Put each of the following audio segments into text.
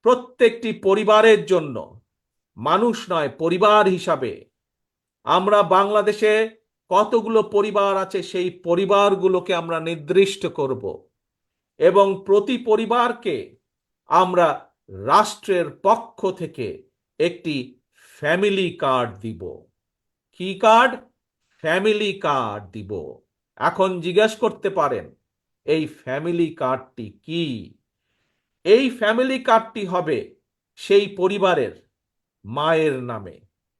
প্রত্যেকটি পরিবারের জন্য, মানুষ নয়, পরিবার হিসাবে আমরা বাংলাদেশে কতগুলো পরিবার আছে সেই পরিবারগুলোকে আমরা নির্দিষ্ট করব এবং প্রতি পরিবারকে আমরা রাষ্ট্রের পক্ষ থেকে একটি ফ্যামিলি কার্ড দিব। কি কার্ড? ফ্যামিলি কার্ড দিব। এখন জিজ্ঞেস করতে পারেন এই ফ্যামিলি কার্ডটি কি? এই ফ্যামিলি কার্ডটি হবে সেই পরিবারের মায়ের নামে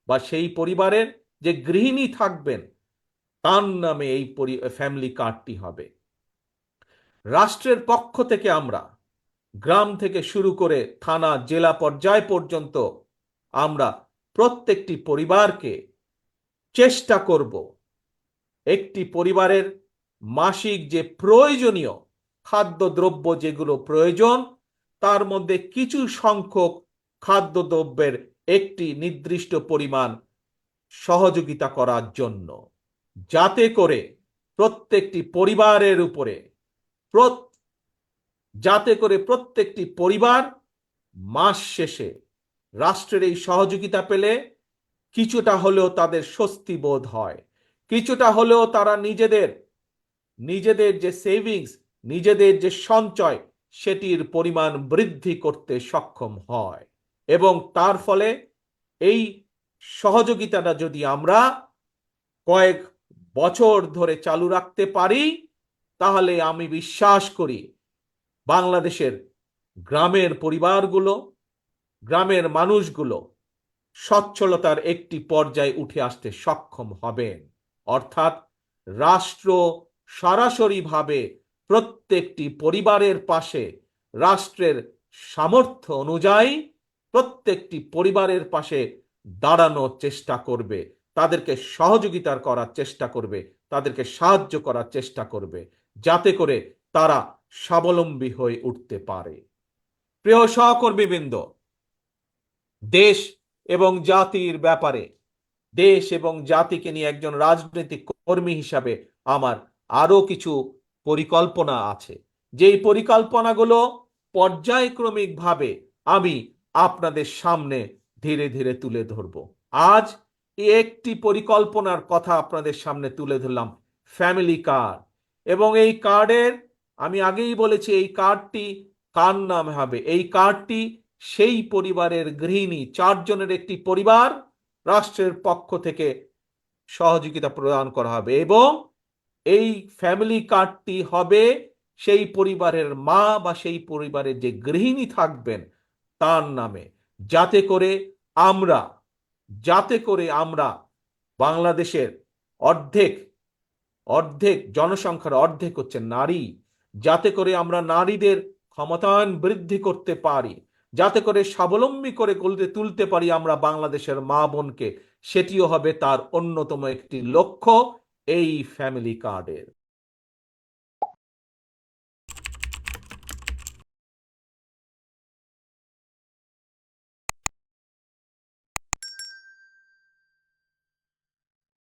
বা সেই পরিবারের যে গৃহিণী থাকবেন তার নামে এই ফ্যামিলি কার্ডটি হবে। রাষ্ট্রের পক্ষ থেকে আমরা গ্রাম থেকে শুরু করে থানা জেলা পর্যায় পর্যন্ত আমরা প্রত্যেকটি পরিবারকে চেষ্টা করব একটি পরিবারের মাসিক যে প্রয়োজনীয় খাদ্যদ্রব্য যেগুলো প্রয়োজন তার মধ্যে কিছু সংখ্যক খাদ্যদ্রব্যের একটি নির্দিষ্ট পরিমাণ সহযোগিতা করার জন্য, যাতে করে প্রত্যেকটি পরিবারের উপরে প্রত্যেকটি পরিবার মাস শেষে রাষ্ট্রের এই সহযোগিতা পেলে কিছুটা হলেও তাদের স্বস্তি বোধ হয়, কিছুটা হলেও তারা নিজেদের যে সেভিংস, নিজেদের যে সঞ্চয় সেটির পরিমাণ বৃদ্ধি করতে সক্ষম হয়। এবং তার ফলে এই সহযোগিতাটা যদি আমরা কয়েক বছর ধরে চালু রাখতে পারি তাহলে আমি বিশ্বাস করি বাংলাদেশের গ্রামের পরিবারগুলো, গ্রামের মানুষগুলো সচ্ছলতার একটি পর্যায়ে উঠে আসতে সক্ষম হবেন। অর্থাৎ রাষ্ট্র সরাসরিভাবে প্রত্যেকটি পরিবারের পাশে রাষ্ট্রের সামর্থ্য অনুযায়ী প্রত্যেকটি পরিবারের পাশে দাঁড়ানোর চেষ্টা করবে, তাদেরকে সহযোগিতা করার চেষ্টা করবে, তাদেরকে সাহায্য করার চেষ্টা করবে, যাতে করে তারা স্বাবলম্বী হয়ে উঠতে পারে। প্রিয় সহকর্মীবৃন্দ, দেশ এবং জাতির ব্যাপারে, দেশ এবং জাতিকে নিয়ে একজন রাজনৈতিক কর্মী হিসাবে আমার আরো কিছু পরিকল্পনা আছে, যেই পরিকল্পনাগুলো পর্যায়ক্রমিকভাবে আমি আপনাদের সামনে ধীরে ধীরে তুলে ধরব। আজ একটি পরিকল্পনার কথা আপনাদের সামনে তুলে ধরলাম, ফ্যামিলি কার্ড। এবং এই কার্ডের, আমি আগেই বলেছি, এই কার্ডটি কার নামে হবে? এই কার্ডটি সেই পরিবারের গৃহিণী, 4 জনের একটি পরিবার, রাষ্ট্রের পক্ষ থেকে সহযোগিতা প্রদান করা হবে এবং এই ফ্যামিলি কার্ডটি হবে সেই পরিবারের মা বা সেই পরিবারের যে গৃহিণী থাকবেন তার নামে, যাতে করে আমরা বাংলাদেশের অর্ধেক জনসংখ্যার অর্ধেক হচ্ছে নারী, যাতে করে আমরা নারীদের ক্ষমতায়ন বৃদ্ধি করতে পারি, যাতে করে স্বাবলম্বী করে তুলতে পারি আমরা বাংলাদেশের মা বোনকে, সেটিও হবে তার অন্যতম একটি লক্ষ্য এই ফ্যামিলি কার্ডের।